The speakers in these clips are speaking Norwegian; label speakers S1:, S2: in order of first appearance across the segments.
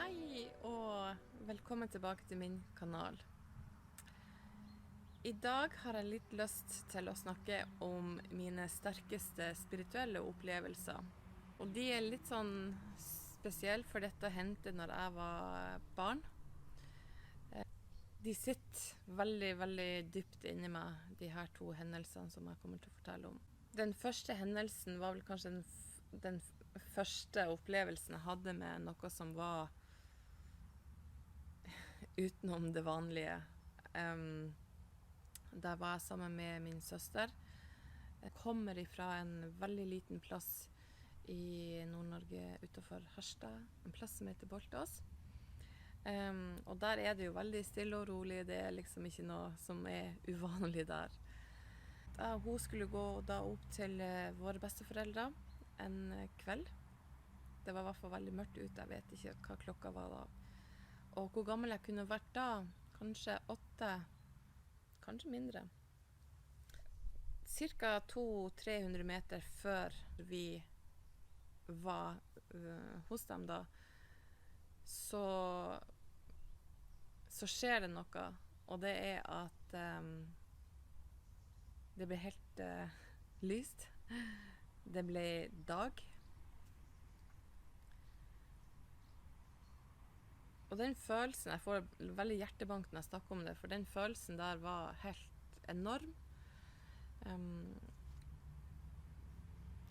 S1: Hei og velkommen tilbake til min kanal. I dag har jeg litt lyst til å snakke om mine sterkeste spirituelle opplevelser. Og de er litt sånn spesielle, for dette hendte når jeg var barn. De sitter veldig, veldig dypt inni meg, de her to hendelsene som jeg kommer til å fortelle om. Den første hendelsen var vel kanskje den første opplevelsen jeg hadde med noe som var utenom det vanlige. Der var jeg sammen med min søster. Jeg kommer ifra en veldig liten plass i Nord-Norge utenfor Harstad, en plass som heter Boltås. Og der er det jo veldig stille og rolig, det er liksom ikke noe som er uvanlig der. Hun skulle gå da opp til våre besteforeldre en kveld. Det var i hvert fall veldig mørkt ute, jeg vet ikke hva klokka var da. Og hvor gammel jeg kunne vært da, kanskje 8, kanskje mindre. Cirka 200-300 meter før vi var hos dem da, så skjer det noe, og det er at det ble helt lyst. Det ble dag. Og den følelsen, jeg får veldig hjertebank når jeg snakker om det, for den følelsen der var helt enorm.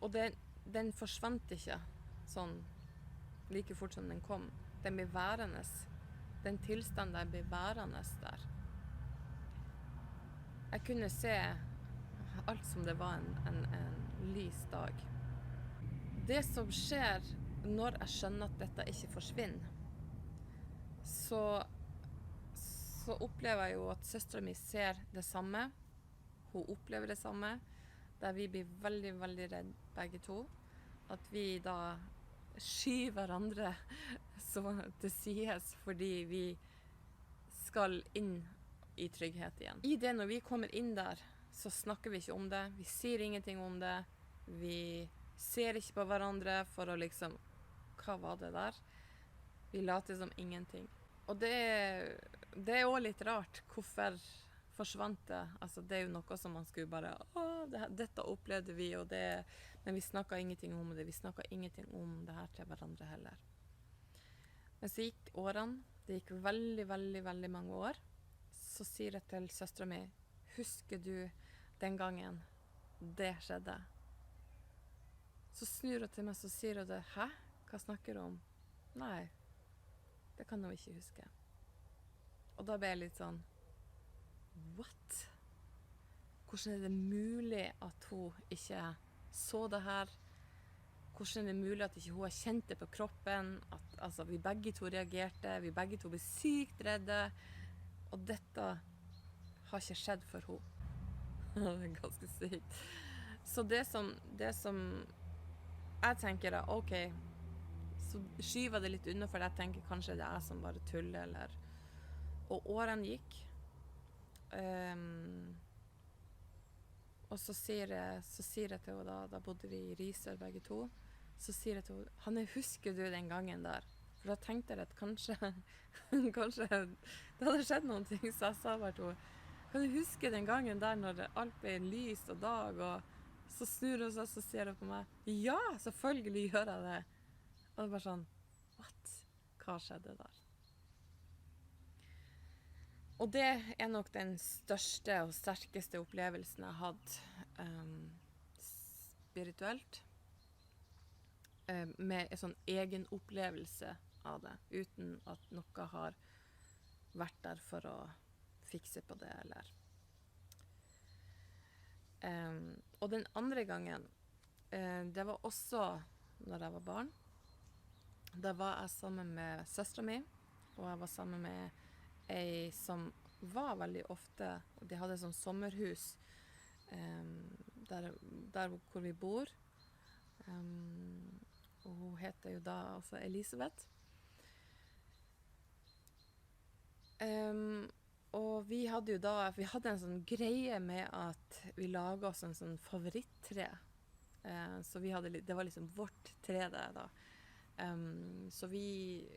S1: Og den forsvant ikke sånn like fort som den kom. Den ble værende. Den tilstanden der ble værende der. Jeg kunne se alt som det var en lys dag. Det som skjer når jeg skjønner at dette ikke forsvinner, så opplever jeg jo at søsteren min ser det samme. Hun opplever det samme, der vi blir veldig, veldig redd begge to. At vi da skyver hverandre til sides fordi vi skal inn i trygghet igjen. I det, når vi kommer inn der, så snakker vi ikke om det. Vi sier ingenting om det. Vi ser ikke på hverandre for å liksom, hva var det der? Vi later som ingenting. Og det er også litt rart. Hvorfor forsvant det? Altså, det er jo noe som man skulle bare, dette opplevde vi, men vi snakket ingenting om det. Vi snakket ingenting om det her til hverandre heller. Men så gikk årene. Det gikk veldig, veldig, veldig mange år. Så sier jeg til søsteren min, husker du den gangen det skjedde? Så snur hun til meg, så sier hun det, hæ? Hva snakker du om? Nei, det kan hun ikke huske. Og da ble jeg litt sånn, what? Hvordan er det mulig at hun ikke så det her? Hvordan er det mulig at ikke hun har kjent det på kroppen? At altså, vi begge to reagerte, vi begge to ble sykt redde. Og dette har ikke skjedd for henne. Det er ganske sykt. Så det som jeg tenker da, ok, så skyver det litt unna, for jeg tenker kanskje det er jeg som bare tuller, eller. Og årene gikk. Og så sier jeg til henne da bodde vi i Risør begge to, så sier jeg til henne, Hanne, husker du den gangen der? For da tenkte jeg at kanskje det hadde skjedd noen ting, så jeg sa bare til henne, kan du huske den gangen der når alt ble lys og dag, og så snur hun seg, så sier hun på meg, ja, selvfølgelig gjør jeg det. Og det er bare sånn, what? Hva skjedde der? Og det er nok den største og sterkeste opplevelsen jeg har hatt spirituelt, med en sånn egen opplevelse av det, uten at noe har vært der for å fikse på det, eller. Og den andre gangen, det var også når jeg var barn. Da var jeg sammen med søsteren min, og jeg var sammen med ei som var veldig ofte, og de hadde sånn sommerhus der hvor vi bor. Og hun heter jo da altså Elisabeth. Og vi hadde en sånn greie med at vi laget oss en sånn favorittre. Så det var liksom vårt tre det da. Så vi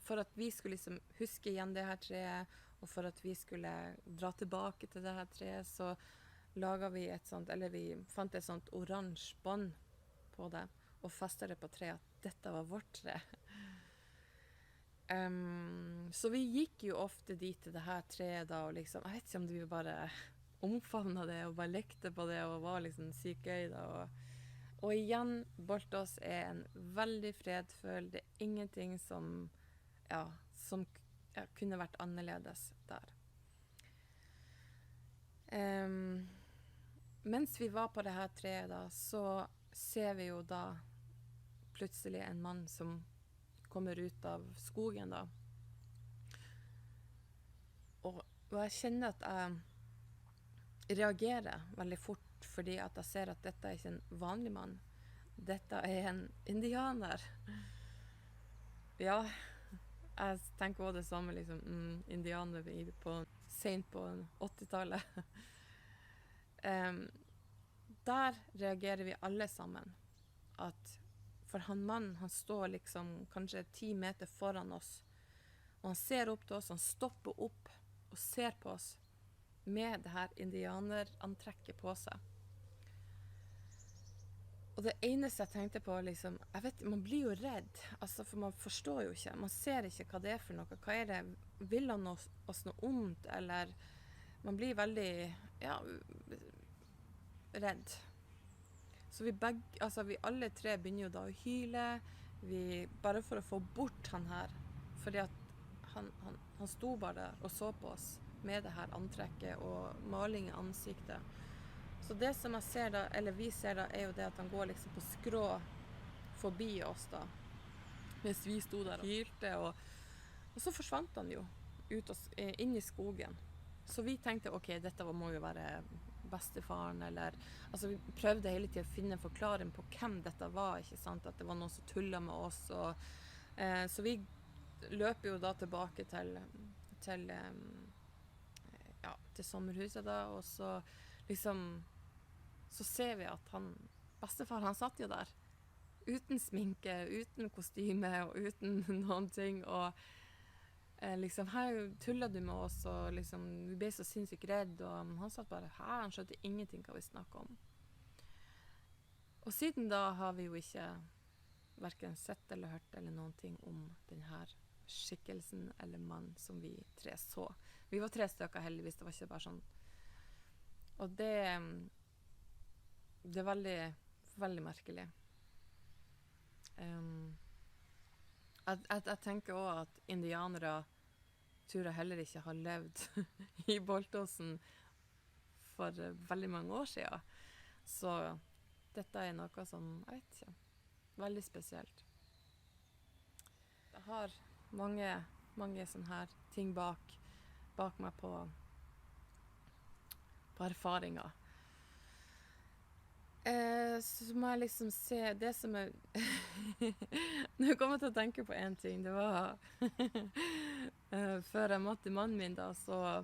S1: for at vi skulle liksom huske igjen det her treet, og for at vi skulle dra tilbake til det her treet, så laget vi et sånt, eller vi fant et sånt oransje bånd på det, og festet det på treet, at dette var vårt tre. Så vi gikk jo ofte dit til det her treet da, og liksom, jeg vet ikke om vi bare omfavnet det, og bare lekte på det, og var liksom sykt gøy da, og igjen, Boltås en veldig fredfull, det ingenting som, kunne vært annerledes der. Mens vi var på det her treet da, så ser vi jo da plutselig en mann som kommer ut av skogen da. Og jeg kjenner at jeg reagerer veldig fort, fordi at jeg ser at dette ikke en vanlig mann. Dette en indianer. Ja, jeg tenker også det samme, liksom, indianer sent på 80-tallet. Der reagerer vi alle sammen. At for han mannen, han står liksom kanskje 10 meter foran oss. Og han ser opp til oss, han stopper opp og ser på oss med det her indianerantrekket på seg. Og det eneste jeg tenkte på, liksom, jeg vet, man blir jo redd, altså, for man forstår jo ikke, man ser ikke hva det er for noe, hva det, vil han oss noe ondt, eller man blir veldig, redd. Så vi alle tre begynner jo da å hyle, bare for å få bort han her, fordi at han sto bare der og så på oss med det her antrekket og maling i ansiktet. Så det som jeg ser da, eller vi ser da, jo det at han går liksom på skrå forbi oss da, mens vi sto der og hylte, og så forsvant han jo inn i skogen. Så vi tenkte, ok, dette må jo være bestefaren, eller, altså vi prøvde hele tiden å finne en forklaring på hvem dette var, ikke sant, at det var noen som tullet med oss, så vi løper jo da tilbake til sommerhuset da, og så liksom, så ser vi at bestefar, han satt jo der, uten sminke, uten kostyme, og uten noen ting, og liksom, her tullet du med oss, og liksom, vi ble så sinnssykt redd, og han satt bare her, han skjønte ingenting hva vi snakket om. Og siden da har vi jo ikke hverken sett eller hørt eller noen ting om den her skikkelsen eller mann som vi tre så. Vi var 3 stykker heldigvis, det var ikke bare sånn. Og det er veldig, veldig merkelig. Jeg tenker også at indianere tror jeg heller ikke har levd i Boltåsen for veldig mange år siden. Så dette er noe som, jeg vet ikke, veldig spesielt. Jeg har mange sånne her ting bak meg på erfaringer. Så må jeg liksom se det som Nå kommer jeg til å tenke på en ting. Det var før jeg møtte mannen min da, så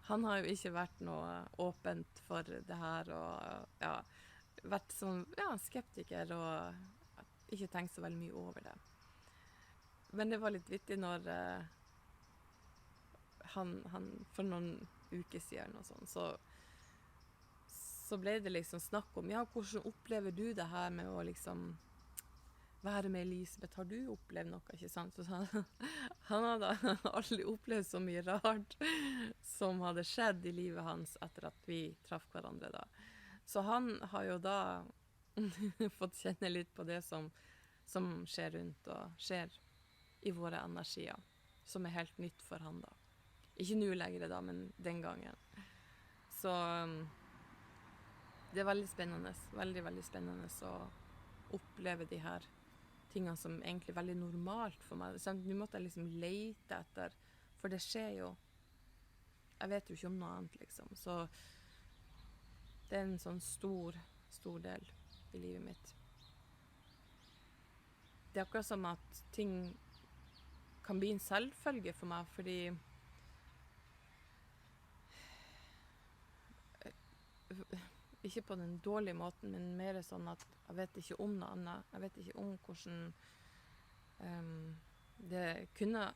S1: han har jo ikke vært noe åpent for det her, og vært sånn, skeptiker, og ikke tenkt så veldig mye over det. Men det var litt vittig når han for noen uker siden og sånn, så ble det liksom snakk om, hvordan opplever du det her med å liksom være med Elisabeth? Har du opplevd noe, ikke sant? Så han hadde aldri opplevd så mye rart som hadde skjedd i livet hans etter at vi traff hverandre da. Så han har jo da fått kjenne litt på det som skjer rundt og skjer i våre energier, som er helt nytt for han da. Ikke nå lenger da, men den gangen. Så det er veldig spennende, veldig, veldig spennende å oppleve de her tingene som egentlig er veldig normalt for meg. Så nå måtte jeg liksom lete etter, for det skjer jo. Jeg vet jo ikke om noe annet, liksom. Så det er en sånn stor del i livet mitt. Det er akkurat som at ting kan bli en selvfølge for meg, fordi ikke på den dårlige måten, men mer sånn at jeg vet ikke om noe annet. Jeg vet ikke om hvordan det kunne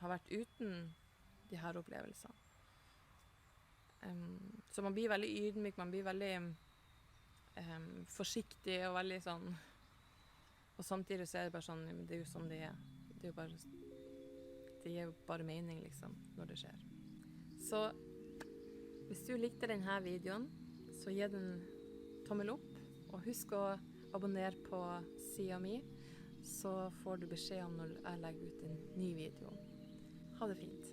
S1: ha vært uten de her opplevelsene. Så man blir veldig ydmyk, man blir veldig forsiktig og veldig sånn. Og samtidig så er det bare sånn, det er jo sånn det er. Det er jo bare, det gir jo bare mening liksom, når det skjer. Så hvis du likte denne videoen, så gi den tommel opp, og husk å abonnere på siden min, så får du beskjed om når jeg legger ut en ny video. Ha det fint.